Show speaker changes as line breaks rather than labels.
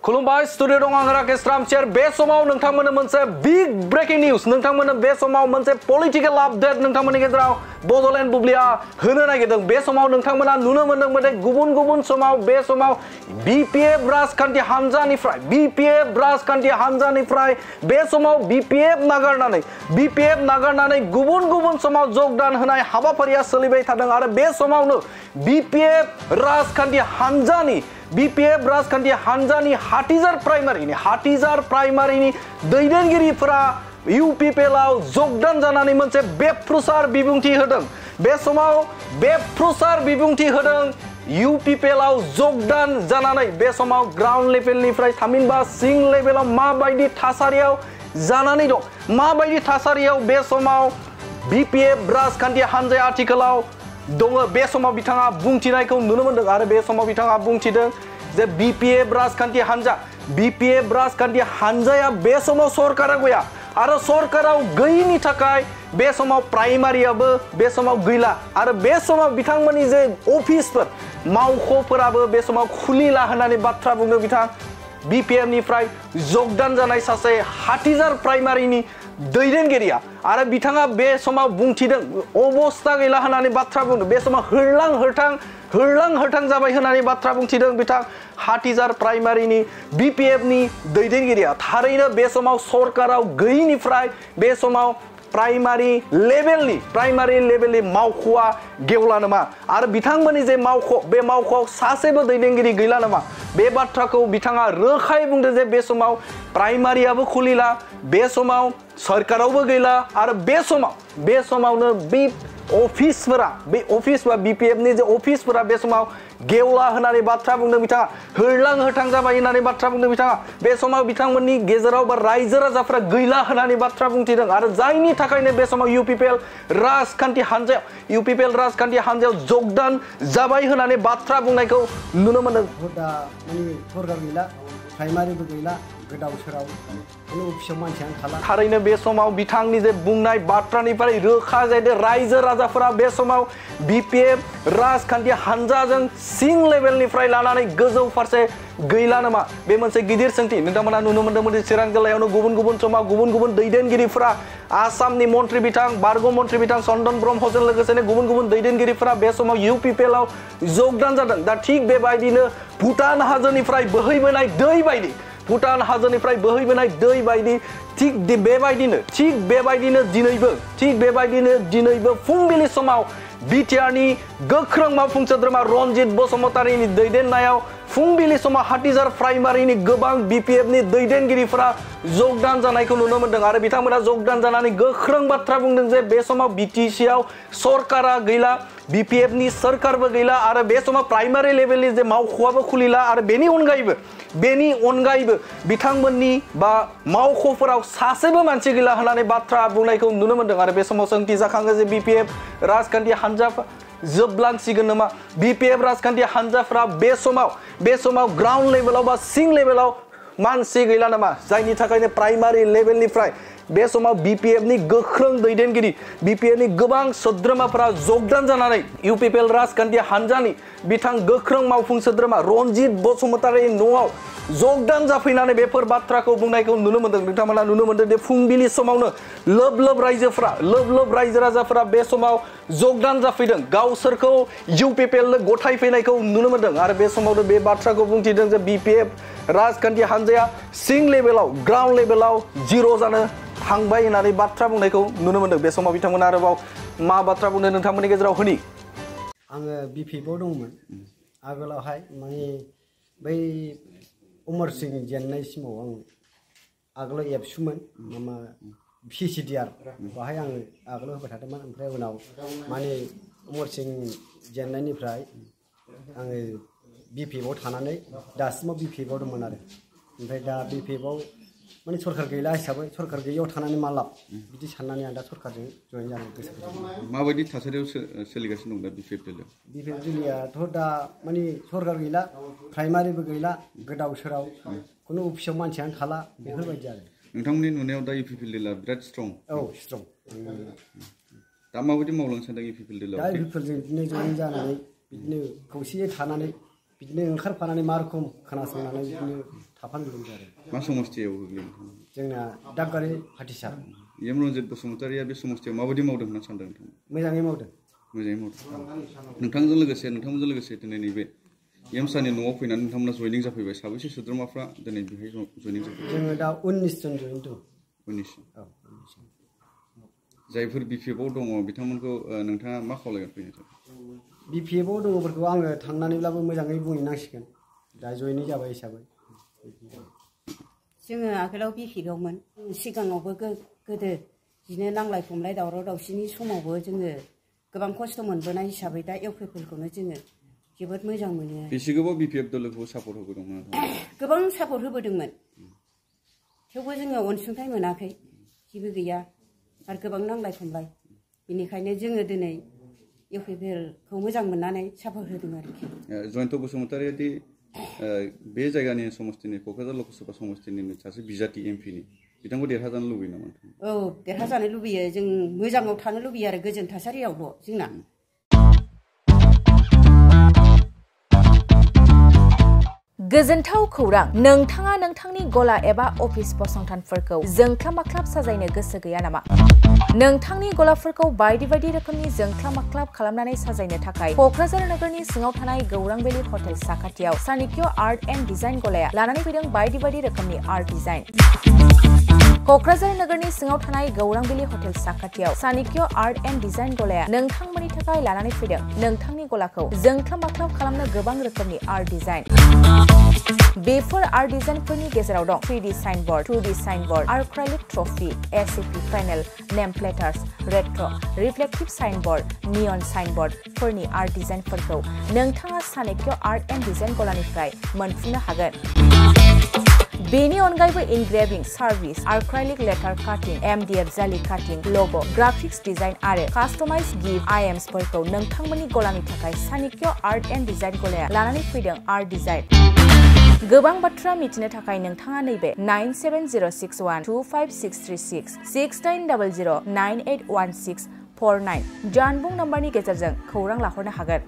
खुलुमबाय स्टुडियो दं आं राकेश रामचेर बे समाव नोंथांमोननो मोनसे बिग ब्रेकिं निउज नोंथांमोननो बे समाव मोनसे पलिटिकल अपडेट नोंथांमोननि गेजेराव बड'लेण्ड बुब्लिया होनो नागिरदों बे समाव नोंथांमोना नुनो मोनदों गुबुन समाव बे समाव बीपीएफ राजखान्थि हानजानिफ्राय बे समाव बीपीएफ नागारनानै गुबुन समाव जगदान होनाय हाबाफारिया सोलिबाय थादों आरो बे समावनो बीपीएफ राजखान्थि हानजानि हाथिजार प्राइमारिनि दैदेनगिरिफोरा UPPLआव जगदान जानानै मोनसे बेफ्रुसार बिबुंथि होदों बे समाव बेफ्रुसार बिबुंथि होदों UPPLआव जगदान जानानै बे समाव ग्राउन्ड लेभेलनिफ्राय थामहिनबा सिं लेभेलाव माबायदि थासारियाव जानानै दं माबायदि थासारियाव बे समाव BPF राजखान्थि हानजाया आथिखालाव दङ बे समाव बिथाङा बुंथिनायखौ नुनो मोनदों आरो बे समाव बिथाङा बुंथिदों जे BPF राजखान्थि हानजाया बे समाव सरकारा गैया आरो सरकाराव गैयिनि थाखाय बे समाव प्राइमारियाबो बे समाव गैला आरो बे समाव बिथांमोननि जे अफिसफोर मावख'फोराबो बे समाव खुलिला होननानै बाथ्रा बुंदों बिथां BPF निफ्राय जगदान जानाय सासे हाथिजार प्राइमारिनि दैदेनगिरिया आरो बिथाङा बे समाव बुंथिदों अबस्था गैला होननानै बाथ्रा बुंदों बे समाव होरलां होरथां जाबाय होननानै बाथ्रा बुंथिदों बिथां हाथिजार प्राइमारिनि BPF नि दैदेनगिरिया थारैनो बे समाव सरकाराव गैयिनिफ्राय बे समाव प्राइमारि लेभेलनि मावख'आ गेवला नामा आरो बिथांमोननि जे मावख' बे मावख'आव सासेबो दैदेनगिरि गैला नामा बे बाथ्राखौ बिथाङा रोखायै बुंदों जे बे समाव प्राइमारियाबो खुलिला बे समाव सरकारावबो गैला आरो बे समावनो बे अफिसफोरा BPF नि जे अफिसफोरा बे समाव गेवला होननानै बाथ्रा बुंदों बिथाङा होरलां होरथां जाबाय होननानै बाथ्रा बुंदों बिथाङा बे समाव बिथांमोननि गेजेराव बा रायजो राजाफोरा गैला होननानै बाथ्रा बुंथिदों आरो जायनि थाखायनो बे समाव UPPL राजखान्थि हानजायाव जगदान जाबाय होननानै बाथ्रा बुंनायखौ नुनो मोनदों
दा माने सरकार गैला प्राइमारिबो गैला गोदाव सोराव अफिसाव मानसियानो थाला
थारैनो बे समाव बिथांनि जे बुंनाय बाथ्रानिफ्राय रोखा जादों रायजो राजाफोरा बे समाव BPF राजखान्थि हानजाजों सिं लेभेलनिफ्राय लानानै गोजौ फारसे गैला नामा बे मोनसे गिदिर सोंथि नोंथांमोना नुनो मोनदोंमोन चिरां जिल्लायावनो गुबुन समाव गुबुन दैदेनगिरिफोरा आसामनि मन्त्रि बिथां बारग' मन्त्रि बिथां चन्दन ब्रह्मजों लोगोसेनो गुबुन दैदेनगिरिफोरा बे समाव UPPLआव जगदान जादों दा थिग बेबायदिनो भुटान हाजोनिफ्राय बोहैबोनाय दै बायदि थिग बेबायदिनो दिनैबो फुंबिलि समाव बिटिआरनि गोख्रों मावफुं सोद्रोमा रनजित बसुमतारीनि दैदेननायाव फुंबिलि समाव हाथिजार प्राइमारिनि गोबां BPF नि दैदेनगिरिफोरा जगदान जानायखौ नुनो मोनदों आरो बिथांमोना जगदान जानानै गोख्रों बाथ्रा बुंदों जे बे समाव BTCआव सरकारा गैला BPF नि सरकारबो गैला आरो बे समाव प्राइमारि लेभेलनि जे मावख'आबो खुलिला आरो बेनि अनगायैबो बिथांमोननि बा मावख'फोराव सासेबो मानसि गैला होननानै बाथ्रा बुंनायखौ नुनो मोनदों आरो बे समाव सोंथि जाखाङो जे BPF राजखान्थि हानजा जोबलांसिगोन नामा BPF राजखान्थि हानजाफोरा बे समाव ग्राउन्ड लेभेलाव बा सिं लेभेलाव मानसि गैला नामा जायनि थाखायनो प्राइमारि लेभेलनिफ्राय बे समाव BPF नि गोख्रों दैदेनगिरि BPF नि गोबां सोद्रोमाफोरा जगदान जानानै UPPL राजखान्थि हानजानि बिथां गोख्रों मावफुं सोद्रोमा रनजित बसुमतारीनि न'आव जगदान जाफैनानै बेफोर बाथ्राखौ बुंनायखौ नुनो मोनदों नोंथांमोना नुनो मोनदों जे फुंबिलि समावनो लोब रायजो राजाफोरा बे समाव जगदान जाफैदों गावसोरखौ UPPL नो गथायफैनायखौ नुनो मोनदों आरो बे समावनो बे बाथ्राखौ बुंथिदों जे BPF राजखान्थि हानजाया सिं लेभेलाव ग्राउन्ड लेभेलाव जिर' जानो थांबाय होननानै बाथ्रा बुंनायखौ नुनो मोनदों बे समाव बिथांमोना आरोबाव मा बाथ्रा बुंदों नोंथांमोननि गेजेराव होनि
आङो BPFआव दंमोन आगोलावहाय माने बै उमर सिं जेननाय समाव आं आगोलाव एबसुमोन मामा PCDR बाहाय आङो आगोलाव होबाय थादोंमोन ओमफ्राय उनाव माने उमर सिं जेननायनिफ्राय आङो BPFआव थानानै दासिमाव BPFआव दंमोन आरो ओमफ्राय दा BPFआव माने सरकार गैला हिसाबै सरकार गैयियाव थानानै मा लाब बिदि साननानै आं दा सरकारजों जयेन जानो गोसो जादों
माबायदि थासारियाव सोलिगासिनो दं दा BPF
दिल्लीयाथ' दा माने सरकार गैला प्राइमारिबो गैला गोदाव सोराव खुनु अफिसाव मानसियानो थाला बेफोरबायदि आरो
नोंथांमोननि नुनायाव दा UPPL बिराद स्ट्रं
स्ट्रं
दा माबायदि मावलांनो सानदों UPPL
दा UPPLजों बिदिनो जयेन जानानै बिदिनो खौसेयै थानानै बिदिनो ओंखारफानानै मा रोखोम खोनासंनानै बिदिनो थाफानदोंमोन आरो
मा समस्थियाव गोग्लैयो
जोंना दागगारि हाथिसार
एम रन्जित बसुमतारिया बे समस्थियाव माबायदि मावदों होनना सानदों नोंथां
मोजाङै मावदों
नोंथांमोनजों लोगोसे दिनै नैबे एमसानि न'आव फैनानै नोंथांमोना जयनिं जाफैबाय साबैसे सोद्रोमाफ्रा दिनै बेहाय जयनिं जाफैबाय
जोङो दा 19 जन जयेन दं
19 जायफोर बिपिएफआव दङ बिथांमोनखौ नोंथाङा मा खावलायगोन फैनो थाखाय
बिपिएफआव दङफोरखौ आङो थांनानैब्लाबो मोजाङै बुंहैनांसिगोन दा जयनिं जाबाय हिसाबै
जोङो आगोलाव बिपिएफआवमोन सिगाङावबो गोदो बिदिनो नांलाय खमलाय दावराव दावसिनि समावबो जोङो गोबां खस्थ' मोनबोनाय हिसाबै दा इउपिपिएलखौनो जोङो जोबोद मोजां मोनो
बेसे गोबाव बिपिएफ दलखौ सापर्ट होबोदोंमोन
गोबां सापर्ट होबोदोंमोन थेवबो जोङो अनसुंथाइ मोनाखै जेबो गैया आरो गोबां नांलाय खमलाय बेनिखायनो जोङो दिनै इउपिपिएलखौ मोजां मोननानै सापर्ट होदों आरोखि
जयन्त बसुमतारिया दि बे जायगानि समस्थिनि क'क्राझार लकसभा समस्थिनि सासे बिजाथि एमपिनि बिथांखौ देरहाजानो लुबैयो नामा
औ देरहाजानो लुबैयो जों मोजाङाव थानो लुबैयो आरो गोजोन थासारियावल' जोंना
गोजोनथाव खौरां नोंथाङा नोंथांनि गला एबा अफिस फसंथानफोरखौ जोंख्लाब-माख्लाब साजायनो गोसो गैया नामा नोंथांनि गलाफोरखौ बायदि बायदि रोखोमनि जोंख्लाब-माख्लाब खालामनानै साजायनो थाखाय क'क्राझार नोगोरनि सिङाव थानाय गौरां भेलि हटेल साखाथियाव चाणक्य आर्ट एन्ड डिजाइन गलाया लानानै फैदों बायदि बायदि रोखोमनि आर्ट डिजाइन क'क्राझार नोगोरनि सिङाव थानाय गौरां भेलि हटेल साखाथियाव चाणक्य आर्ट एन्ड डिजाइन गलाया नोंथांमोननि थाखाय लानानै फैदों नोंथांनि गलाखौ जोंख्लाब-माख्लाब खालामनो गोबां रोखोमनि आर्ट डिजाइन बेफोर आर्ट डिजाइनफोरनि गेजेराव दं 3D signboard 2D signboard acrylic trophy SAP panel name प्लेटार्स रेट्र रिफ्लेक्टिभ साइनबोर्ड नियन साइनबोर्डफोरनि आर्ट डिजाइनफोरखौ नोंथाङा चाणक्य आर्ट एन्ड डिजाइन गलानिफ्राय मोनफुंनो हागोन बेनि अनगायैबो इनग्रेविं सार्भिस आर्क्राइलिक लेटार काटिं एमडीएफ जाली काटिं लोगो ग्राफिक्स डिजाइन आरो कास्टमाइज गिफ्ट आइटेम्सफोरखौ नोंथांमोननि गलानि थाखाय चाणक्य आर्ट एन्ड डिजाइन गलाया लानानै फैदों आर्ट डिजाइन गोबां बाथ्रा मिथिनो थाखाय नोंथाङा नैबे 9706125636 6800981649 जानबुं नम्बरनि गेजेरजों खौरां लाहरनो हागोन